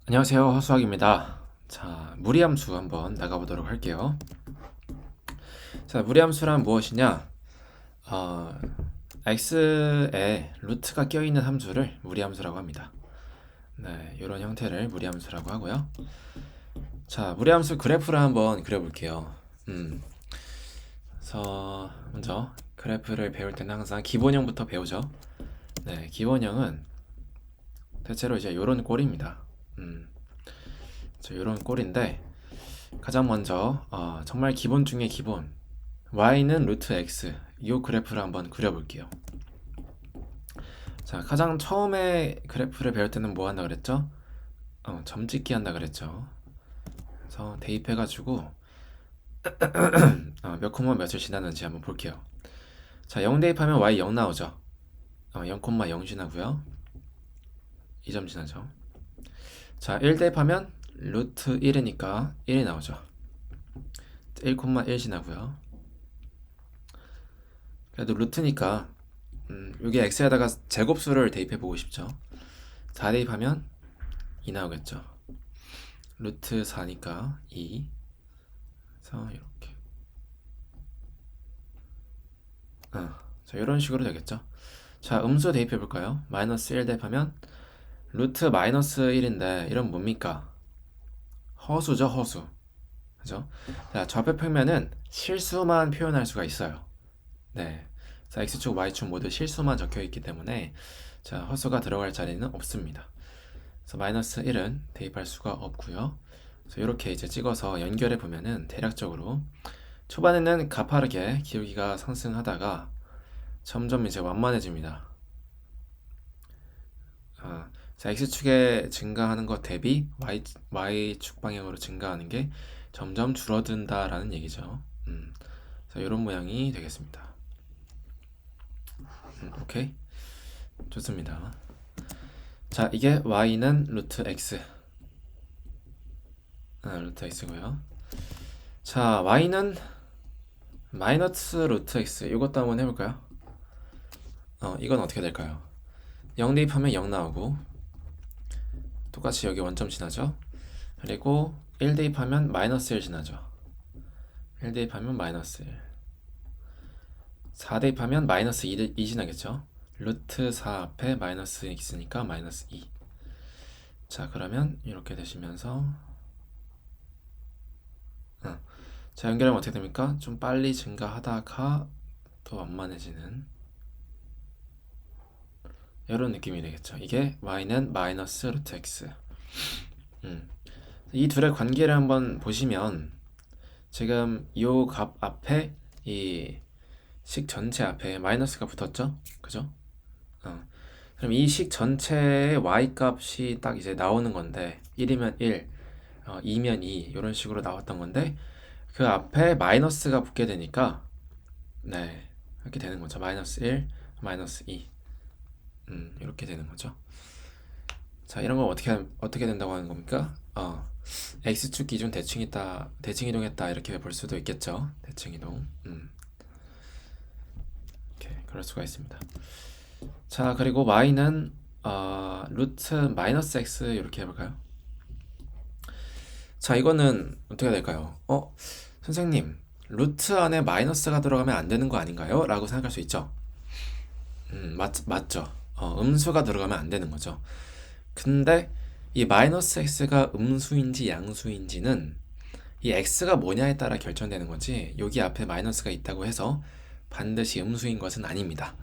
안녕하세요. 허수아기입니다. 자, 무리함수 한번 나가보도록 할게요. 자, 무리함수란 무엇이냐? 어, x에 루트가 껴있는 함수를 무리함수라고 합니다. 네, 이런 형태를 무리함수라고 하고요. 자, 무리함수 그래프를 한번 그려볼게요. 그래서 먼저 그래프를 배울 때는 항상 기본형부터 배우죠. 네, 기본형은 대체로 이제 이런 꼴입니다. 이런 꼴인데 가장 먼저 정말 기본 중에 기본 y는 루트 x 이 그래프를 한번 그려볼게요. 자, 가장 처음에 그래프를 배울 때는 뭐 한다 그랬죠? 점 찍기 한다 그랬죠. 그래서 대입해가지고 몇 콤마 몇을 지나는지 한번 볼게요. 자, 0 대입하면 y 0 나오죠. 0 콤마 0 지나고요. 2점 지나죠. 자, 1 대입하면 루트 1이니까 1이 나오죠. 1 콤마 1 지나고요. 그래도 루트니까 여기 x에다가 제곱수를 대입해보고 싶죠. 4 대입하면 2 나오겠죠. 루트 4니까 2. 그래서 이렇게 자, 이런 식으로 되겠죠. 자, 음수 대입해볼까요? 마이너스 1 대입하면 루트 마이너스 1인데 이런 뭡니까? 허수죠, 허수. 그죠? 자, 좌표 평면은 실수만 표현할 수가 있어요. 네. 자, x축, y축 모두 실수만 적혀 있기 때문에 자, 허수가 들어갈 자리는 없습니다. 그래서 마이너스 1은 대입할 수가 없고요. 그래서 이렇게 이제 찍어서 연결해 보면은 대략적으로 초반에는 가파르게 기울기가 상승하다가 점점 이제 완만해집니다. 자, x축에 증가하는 것 대비 y축 방향으로 증가하는 게 점점 줄어든다라는 얘기죠. 그래서 이런 모양이 되겠습니다. 오케이, 좋습니다. 자, 이게 y는 루트 x, 루트 x고요. 자, y는 마이너스 루트 x, 이것도 한번 해볼까요? 이건 어떻게 될까요? 0 대입하면 0 나오고 똑같이 여기 원점 지나죠. 그리고 1 대입하면 마이너스 1 지나죠. 1 대입하면 마이너스 1. 4 대입하면 마이너스 2 지나겠죠. 루트 4 앞에 마이너스 있으니까 마이너스 2. 자, 그러면 이렇게 되시면서 자, 연결하면 어떻게 됩니까? 좀 빨리 증가하다가 또 완만해지는 이런 느낌이 되겠죠. 이게 y는 마이너스 루트 x. 이 둘의 관계를 한번 보시면 지금 이 값 앞에 이 식 전체 앞에 마이너스가 붙었죠? 그죠? 그럼 이 식 전체의 y 값이 딱 이제 나오는 건데 1이면 1, 2면 2 이런 식으로 나왔던 건데 그 앞에 마이너스가 붙게 되니까 네, 이렇게 되는 거죠. 마이너스 1, 마이너스 2 이렇게 되는 거죠. 자, 이런 걸 어떻게 된다고 하는 겁니까? x축 기준 대칭 이동했다 이렇게 볼 수도 있겠죠. 대칭 이동. 이렇게 그럴 수가 있습니다. 자, 그리고 y는 루트 마이너스 x 이렇게 해볼까요? 자, 이거는 어떻게 될까요? 선생님, 루트 안에 마이너스가 들어가면 안 되는 거 아닌가요? 라고 생각할 수 있죠. 맞죠. 음수가 들어가면 안 되는 거죠. 근데 이 마이너스 x가 음수인지 양수인지는 이 x가 뭐냐에 따라 결정되는 거지 여기 앞에 마이너스가 있다고 해서 반드시 음수인 것은 아닙니다.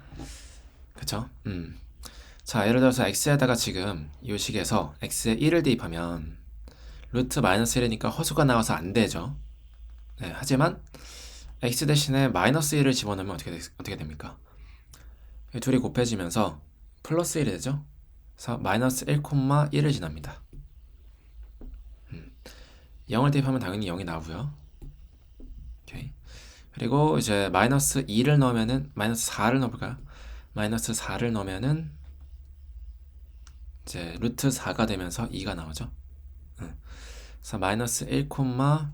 그쵸? 자, 예를 들어서 x에다가 지금 이 식에서 x에 1을 대입하면 루트 마이너스 1이니까 허수가 나와서 안 되죠. 네, 하지만 x 대신에 마이너스 1을 집어넣으면 어떻게 됩니까? 둘이 곱해지면서 플러스 1이 되죠. 그래서 마이너스 1,1을 지납니다. 0을 대입하면 당연히 0이 나오고요. 오케이. 그리고 이제 마이너스 2를 넣으면은 마이너스 4를 넣어볼까요? 마이너스 4를 넣으면은 이제 루트 4가 되면서 2가 나오죠. 그래서 마이너스 1,1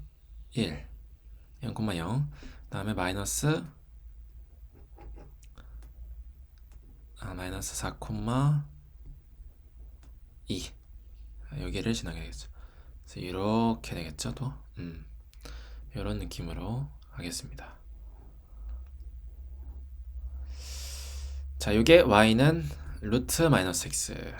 0,0 다음에 마이너스 4,2 여기를 지나게 되겠죠. 그래서 이렇게 되겠죠, 또. 이런 느낌으로 하겠습니다. 자, 이게 y는 루트 마이너스 x.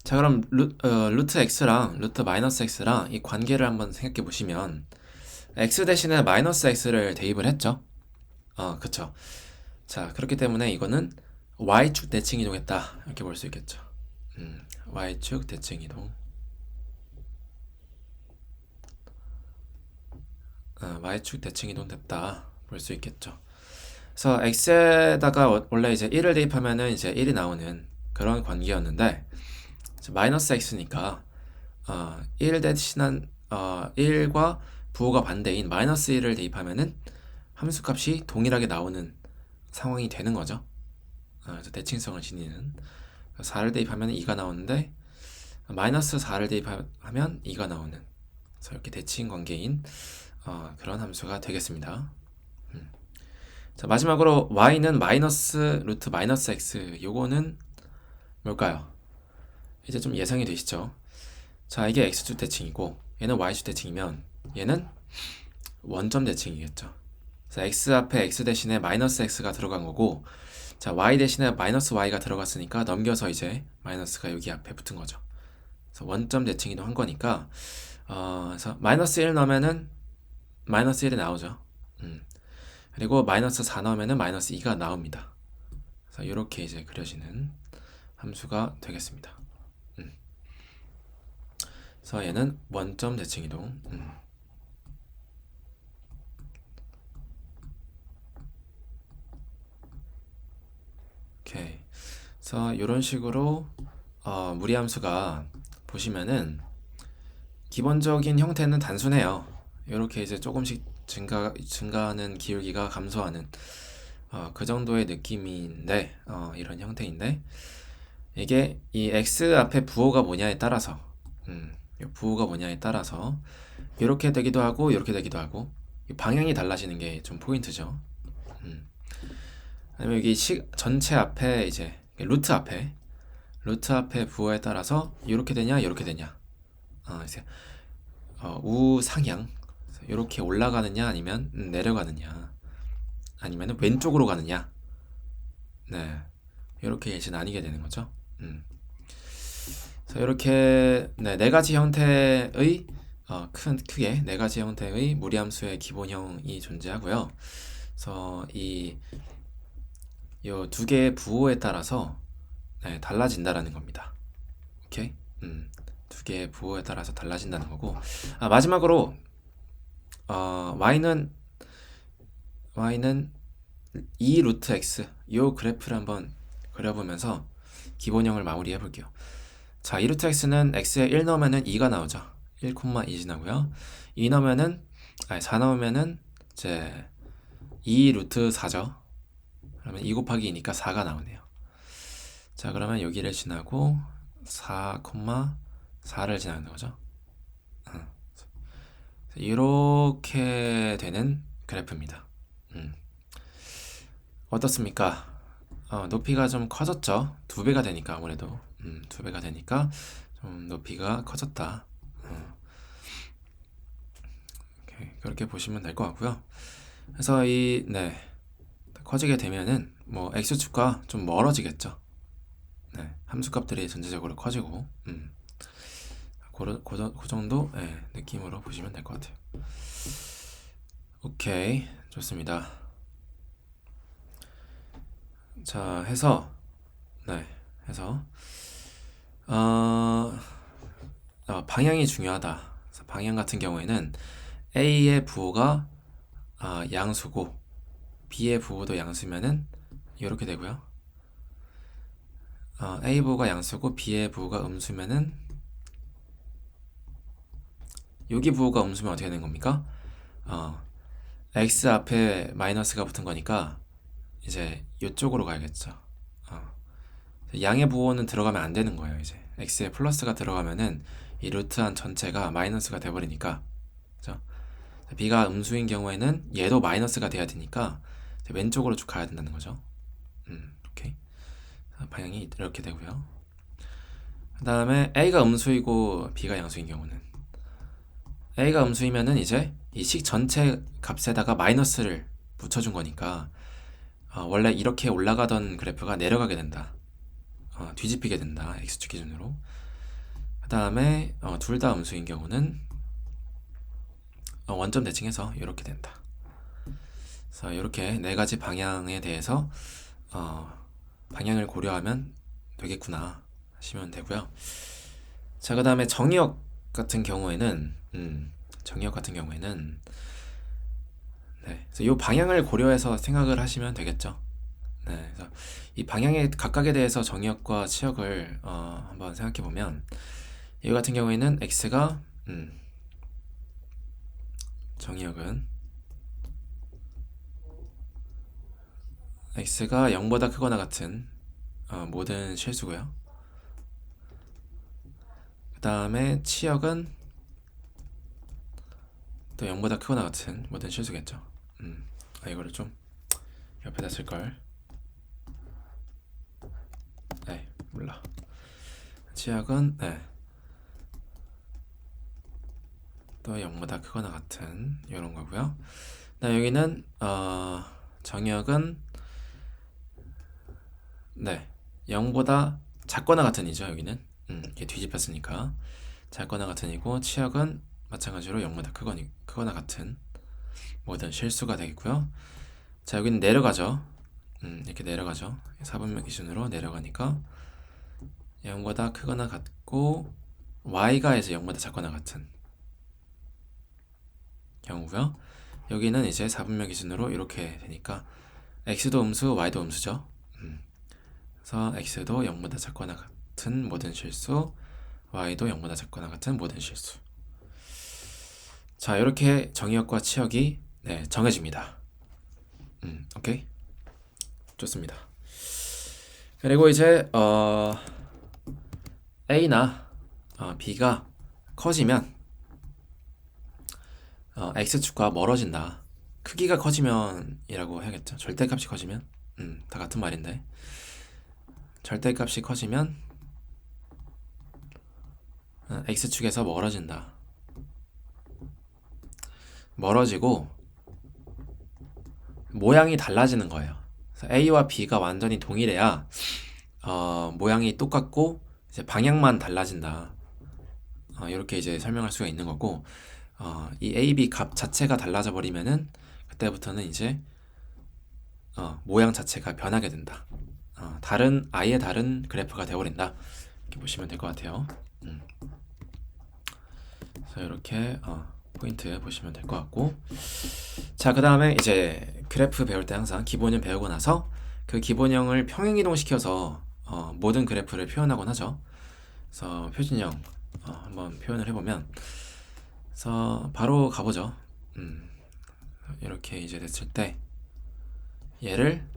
자, 그럼 루트 x랑 루트 마이너스 x랑 이 관계를 한번 생각해 보시면 x 대신에 마이너스 x를 대입을 했죠. 그쵸. 자, 그렇기 때문에 이거는 y축 대칭 이동했다 이렇게 볼 수 있겠죠. y축 대칭 이동. y축 대칭 이동 됐다 볼 수 있겠죠. 그래서 x에다가 원래 이제 1을 대입하면은 이제 1이 나오는 그런 관계였는데 마이너스 x니까 1 대신한 1과 부호가 반대인 마이너스 1을 대입하면은 함수값이 동일하게 나오는 상황이 되는 거죠. 그래서 대칭성을 지니는 4를 대입하면 2가 나오는데 마이너스 4를 대입하면 2가 나오는, 그래서 이렇게 대칭 관계인 그런 함수가 되겠습니다. 자, 마지막으로 y는 마이너스 루트 마이너스 x, 요거는 뭘까요? 이제 좀 예상이 되시죠? 자, 이게 x축 대칭이고 얘는 y축 대칭이면 얘는 원점 대칭이겠죠. 그래서 x 앞에 x 대신에 마이너스 x가 들어간 거고, 자, y 대신에 마이너스 y가 들어갔으니까 넘겨서 이제 마이너스가 여기 앞에 붙은 거죠. 그래서 원점 대칭이도 한 거니까 그래서 마이너스 1 넣으면은 마이너스 1이 나오죠. 그리고 마이너스 4 넣으면은 마이너스 2가 나옵니다. 그래서 이렇게 이제 그려지는 함수가 되겠습니다. 그래서 얘는 원점 대칭 이동. 오케이. 그래서 이런 식으로 무리함수가 보시면은 기본적인 형태는 단순해요. 이렇게 이제 조금씩 증가하는 기울기가 감소하는 그 정도의 느낌인데, 이런 형태인데, 이게 이 x 앞에 부호가 뭐냐에 따라서 부호가 뭐냐에 따라서 이렇게 되기도 하고 이렇게 되기도 하고 방향이 달라지는 게 좀 포인트죠. 아니면 여기 전체 앞에 이제 루트 앞에 부호에 따라서 이렇게 되냐 이렇게 되냐, 이제 우상향 이렇게 올라가느냐 아니면 내려가느냐 아니면 왼쪽으로 가느냐, 네, 이렇게 이제 나뉘게 되는 거죠. 그래서 이렇게 네 가지 형태의 크게 네 가지 형태의 무리함수의 기본형이 존재하고요. 그래서 이 두 개의 부호에 따라서 달라진다라는 겁니다. 오케이? 두 개의 부호에 따라서 달라진다는 거고, 마지막으로 y는 2 루트 x, 요 그래프를 한번 그려보면서 기본형을 마무리해 볼게요. 자, 2 루트 x는 x에 1 넣으면은 2가 나오죠. 1,2 지나고요. 2 넣으면은 4 넣으면은 이제 2 루트 4죠. 그러면 2 곱하기 2니까 4가 나오네요. 자, 그러면 여기를 지나고 4,4를 지나는 거죠. 이렇게 되는 그래프입니다. 어떻습니까? 높이가 좀 커졌죠? 2배가 되니까 아무래도 2배가 되니까 좀 높이가 커졌다. 그렇게 보시면 될 것 같고요. 그래서 커지게 되면은 뭐 x축과 좀 멀어지겠죠. 함수값들이 전체적으로 커지고 그 정도 느낌으로 보시면 될 것 같아요. 오케이, 좋습니다. 자, 해서 방향이 중요하다. 그래서 방향 같은 경우에는 A의 부호가 양수고 B의 부호도 양수면은 이렇게 되고요. A 부호가 양수고 B의 부호가 음수면은 여기 부호가 음수면 어떻게 되는 겁니까? X 앞에 마이너스가 붙은 거니까 이제 이쪽으로 가야겠죠. 양의 부호는 들어가면 안 되는 거예요. 이제 x에 플러스가 들어가면은 이 루트한 전체가 마이너스가 돼버리니까, 그죠? b가 음수인 경우에는 얘도 마이너스가 돼야 되니까 왼쪽으로 쭉 가야 된다는 거죠. 오케이. 방향이 이렇게 되고요. 그 다음에 A가 음수이고 B가 양수인 경우는, A가 음수이면은 이제 이 식 전체 값에다가 마이너스를 붙여준 거니까 원래 이렇게 올라가던 그래프가 내려가게 된다. 뒤집히게 된다. X축 기준으로. 그 다음에 둘 다 음수인 경우는 원점 대칭해서 이렇게 된다. 그래서 이렇게 네 가지 방향에 대해서 방향을 고려하면 되겠구나 하시면 되고요. 자, 그 다음에 정의역 같은 경우에는 네, 그래서 이 방향을 고려해서 생각을 하시면 되겠죠. 네, 그래서 이 방향의 각각에 대해서 정의역과 치역을 한번 생각해 보면, 이 같은 경우에는 x가 정의역은 x가 0보다 크거나 같은 모든 실수고요. 그 다음에 치역은 또 0보다 크거나 같은 모든 실수겠죠. 이거를 좀 옆에다 쓸걸. 네, 몰라. 치역은 또 0보다 크거나 같은 이런 거고요. 여기는 정의역은 0보다 작거나 같은이죠. 여기는 이렇게 뒤집혔으니까 작거나 같은이고, 치역은 마찬가지로 0보다 크거나 같은 모든 실수가 되겠고요. 자, 여기는 내려가죠. 이렇게 내려가죠. 4분면 기준으로 내려가니까 0보다 크거나 같고 y가 해서 0보다 작거나 같은 경우고요. 여기는 이제 4분면 기준으로 이렇게 되니까 x도 음수, y도 음수죠. 그래서 x도 0보다 작거나 같은 모든 실수, y도 0보다 작거나 같은 모든 실수. 자, 이렇게 정의역과 치역이 정해집니다. 오케이? 좋습니다. 그리고 이제 A나 B가 커지면 X축과 멀어진다. 크기가 커지면이라고 해야겠죠. 절대값이 커지면 다 같은 말인데, 절대값이 커지면 X축에서 멀어진다. 멀어지고 모양이 달라지는 거예요. 그래서 A와 B가 완전히 동일해야 모양이 똑같고 이제 방향만 달라진다. 이렇게 이제 설명할 수가 있는 거고, 이 A, B 값 자체가 달라져 버리면은 그때부터는 이제 모양 자체가 변하게 된다. 아예 다른 그래프가 되어버린다. 이렇게 보시면 될 것 같아요. 그래서 이렇게 포인트 보시면 될 것 같고, 자, 그 다음에 이제 그래프 배울 때 항상 기본형 배우고 나서 그 기본형을 평행이동시켜서 모든 그래프를 표현하곤 하죠. 그래서 표준형 한번 표현을 해보면, 그래서 바로 가보죠. 이렇게 이제 됐을 때 얘를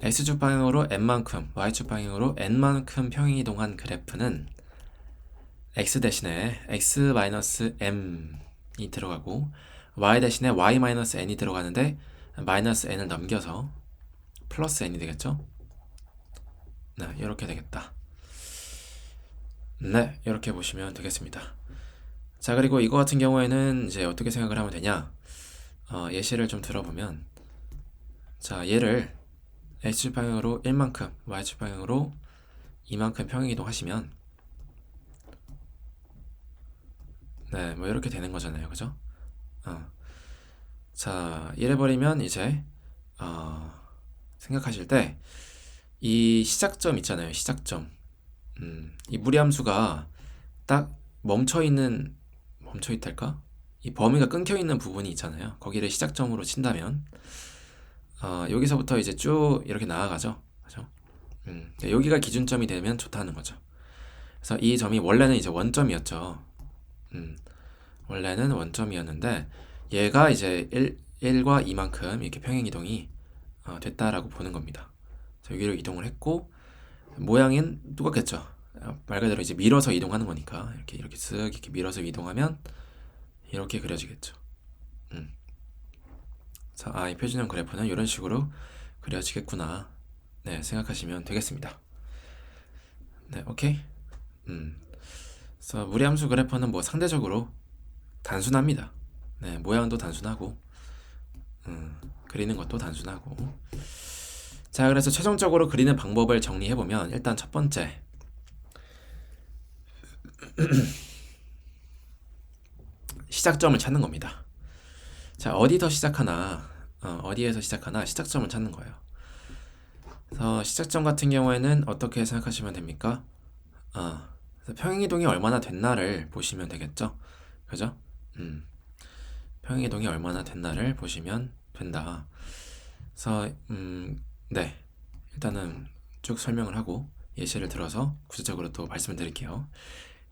x축 방향으로 n만큼, y축 방향으로 n만큼 평행이동한 그래프는 x 대신에 x-m이 들어가고 y 대신에 y-n이 들어가는데 마이너스 n을 넘겨서 플러스 n이 되겠죠? 네, 이렇게 되겠다. 네, 이렇게 보시면 되겠습니다. 자, 그리고 이거 같은 경우에는 이제 어떻게 생각을 하면 되냐? 예시를 좀 들어보면, 자, 얘를 x축 방향으로 1만큼, y축 방향으로 2만큼 평행이동 하시면 네, 뭐 이렇게 되는 거잖아요. 그죠? 자, 이래 버리면 이제 생각하실 때 이 시작점 있잖아요. 시작점. 이 무리함수가 딱 멈춰 있달까? 이 범위가 끊겨 있는 부분이 있잖아요. 거기를 시작점으로 친다면 여기서부터 이제 쭉 이렇게 나아가죠. 그죠? 여기가 기준점이 되면 좋다는 거죠. 그래서 이 점이 원래는 이제 원점이었죠. 원래는 원점이었는데 얘가 이제 1과 2만큼 이렇게 평행이동이 됐다라고 보는 겁니다. 그래서 여기로 이동을 했고 모양은 똑같겠죠. 말 그대로 이제 밀어서 이동하는 거니까 이렇게 쓱 이렇게 밀어서 이동하면 이렇게 그려지겠죠. 이 표준형 그래프는 이런 식으로 그려지겠구나. 네, 생각하시면 되겠습니다. 네, 오케이. 그래서 무리함수 그래퍼는 뭐 상대적으로 단순합니다. 네, 모양도 단순하고 그리는 것도 단순하고. 자, 그래서 최종적으로 그리는 방법을 정리해보면 일단 첫 번째, 시작점을 찾는 겁니다. 자, 어디서 시작하나 어디에서 시작하나 시작점을 찾는 거예요. 그래서 시작점 같은 경우에는 어떻게 생각하시면 됩니까? 그래서 평행이동이 얼마나 됐나를 보시면 되겠죠? 그죠? 평행이동이 얼마나 됐나를 보시면 된다. 그래서 네, 일단은 쭉 설명을 하고 예시를 들어서 구체적으로 또 말씀을 드릴게요.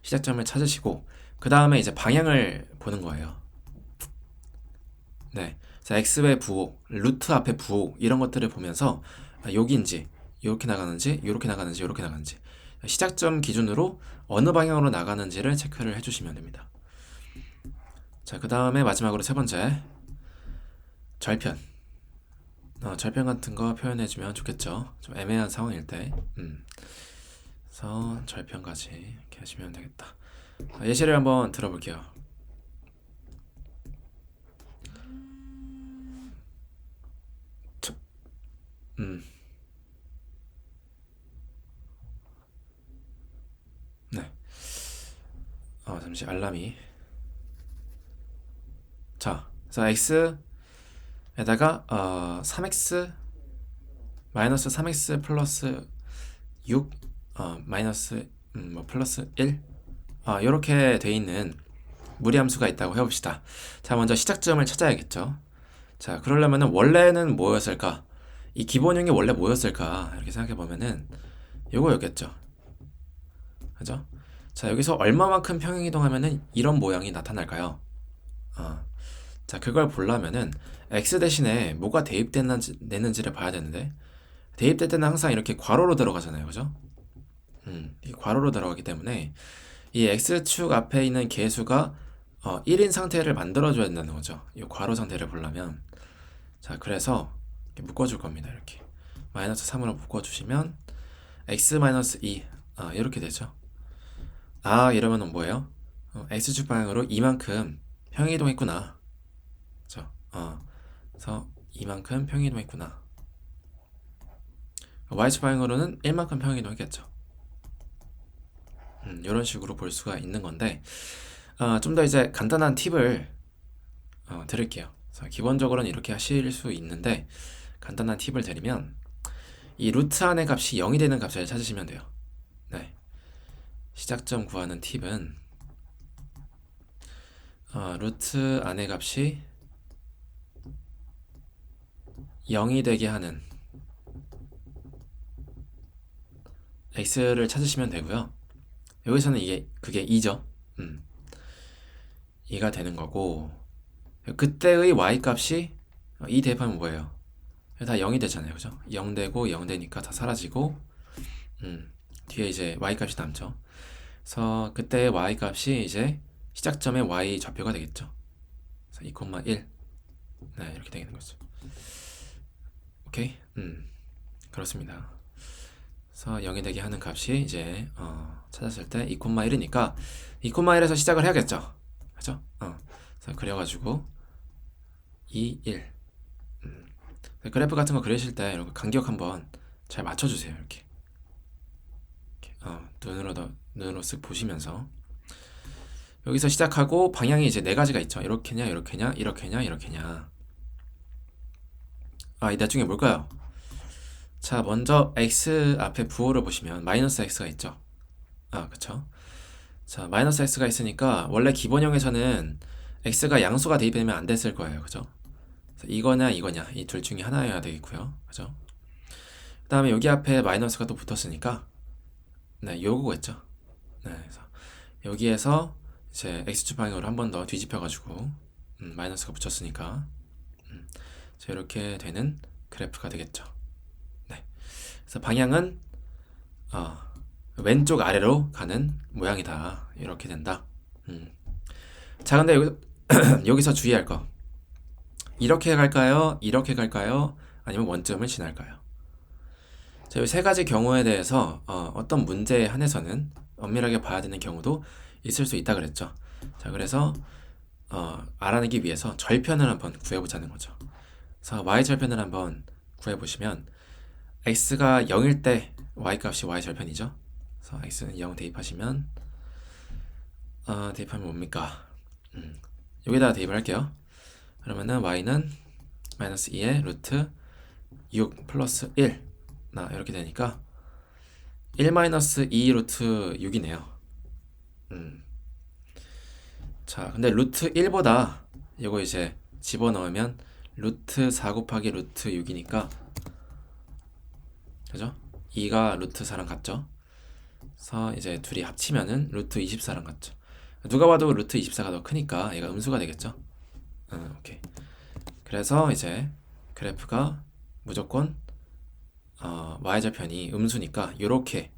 시작점을 찾으시고 그 다음에 이제 방향을 보는 거예요. 네, 그래서 x의 부호, 루트 앞에 부호 이런 것들을 보면서 여기인지 이렇게 나가는지 이렇게 나가는지 이렇게 나가는지 시작점 기준으로 어느 방향으로 나가는지를 체크를 해주시면 됩니다. 자, 그 다음에 마지막으로 세 번째, 절편. 절편 같은 거 표현해주면 좋겠죠. 좀 애매한 상황일 때. 그래서 절편까지 이렇게 하시면 되겠다. 예시를 한번 들어볼게요. 네. 잠시 알람이. 자, 그래서 x에다가 3x 마이너스 3x 플러스 6 마이너스 뭐 플러스 1 이렇게 돼 있는 무리함수가 있다고 해봅시다. 자, 먼저 시작점을 찾아야겠죠. 자, 그러려면은 원래는 뭐였을까? 이 기본형이 원래 뭐였을까? 이렇게 생각해 보면은 요거였겠죠. 그죠? 자, 여기서 얼마만큼 평행이동하면은 이런 모양이 나타날까요? 자, 그걸 보려면은 x 대신에 뭐가 대입됐는지를 봐야 되는데, 대입될 때는 항상 이렇게 괄호로 들어가잖아요. 그죠? 이 괄호로 들어가기 때문에 이 x축 앞에 있는 개수가 1인 상태를 만들어줘야 된다는 거죠. 이 괄호 상태를 보려면. 자, 그래서 이렇게 묶어줄 겁니다. 이렇게 마이너스 3으로 묶어주시면 x 마이너스 2 이렇게 되죠. 이러면은 뭐예요? x축 방향으로 이만큼 평행이동했구나. 그죠? 그래서 이만큼 평행이동했구나. y축 방향으로는 1만큼 평행이동했겠죠. 이런 식으로 볼 수가 있는 건데, 좀 더 이제 간단한 팁을 드릴게요. 그래서 기본적으로는 이렇게 하실 수 있는데, 간단한 팁을 드리면 이 루트 안의 값이 0이 되는 값을 찾으시면 돼요. 네, 시작점 구하는 팁은 루트 안의 값이 0이 되게 하는 x를 찾으시면 되고요. 여기서는 그게 2죠. 2가 되는 거고, 그때의 y 값이 2 대입하면 뭐예요? 다 0이 되잖아요. 그죠? 0 되고 0 되니까 다 사라지고, 뒤에 이제 y 값이 남죠. 그래서 그때의 y 값이 이제 시작점의 y 좌표가 되겠죠. 그래서 2,1 네, 이렇게 되는 거죠. 오케이? 그렇습니다. 그래서 0이 되게 하는 값이 이제 찾았을 때 2,1이니까 2,1에서 시작을 해야겠죠. 그죠? 그래서 그려가지고 2, 1 그래프 같은 거 그리실 때 이런 거 간격 한번 잘 맞춰주세요. 이렇게 눈으로 쓱 보시면서 여기서 시작하고 방향이 이제 네 가지가 있죠. 이렇게냐, 이렇게냐, 이렇게냐, 이렇게냐. 이 나중에 뭘까요? 자, 먼저 x 앞에 부호를 보시면 마이너스 x가 있죠. 그쵸. 자, 마이너스 x가 있으니까 원래 기본형에서는 x가 양수가 대입되면 안 됐을 거예요. 그죠? 이거냐 이거냐 이 둘 중에 하나여야 되겠고요. 그죠? 그 다음에 여기 앞에 마이너스가 또 붙었으니까 네, 요거겠죠. 네, 그래서 여기에서 이제 x축 방향으로 한 번 더 뒤집혀 가지고 마이너스가 붙였으니까 자, 이렇게 되는 그래프가 되겠죠. 네, 그래서 방향은 왼쪽 아래로 가는 모양이다. 이렇게 된다. 자, 근데 여기서 주의할 거, 이렇게 갈까요? 이렇게 갈까요? 아니면 원점을 지날까요? 자, 이 세 가지 경우에 대해서 어떤 문제에 한해서는 엄밀하게 봐야 되는 경우도 있을 수 있다 그랬죠. 자, 그래서 알아내기 위해서 절편을 한번 구해보자는 거죠. 그래서 y 절편을 한번 구해보시면 x가 0일 때 y 값이 y 절편이죠. 그래서 x는 0 대입하시면 대입하면 뭡니까? 여기다가 대입을 할게요. 그러면은 y는 마이너스 2의 루트 6 플러스 1 이렇게 되니까 1 마이너스 2 루트 6이네요. 자, 근데 루트 1보다 이거 이제 집어넣으면 루트 4 곱하기 루트 6이니까 그죠? 2가 루트 4랑 같죠? 그래서 이제 둘이 합치면은 루트 24랑 같죠? 누가 봐도 루트 24가 더 크니까 얘가 음수가 되겠죠? 오케이. 그래서 이제 그래프가 무조건 y절편이 음수니까 요렇게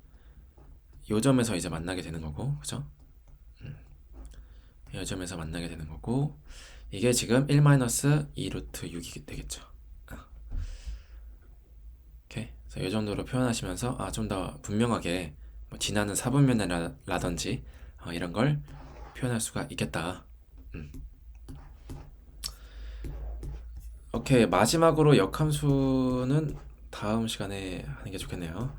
요 점에서 이제 만나게 되는 거고, 그죠? 요 점에서 만나게 되는 거고, 이게 지금 1-2 루트 6이 되겠죠. 오케이. 그래서 이 정도로 표현하시면서 좀 더 분명하게 뭐 지나는 사분면이라든지 이런 걸 표현할 수가 있겠다. 오케이. 마지막으로 역함수는 다음 시간에 하는 게 좋겠네요.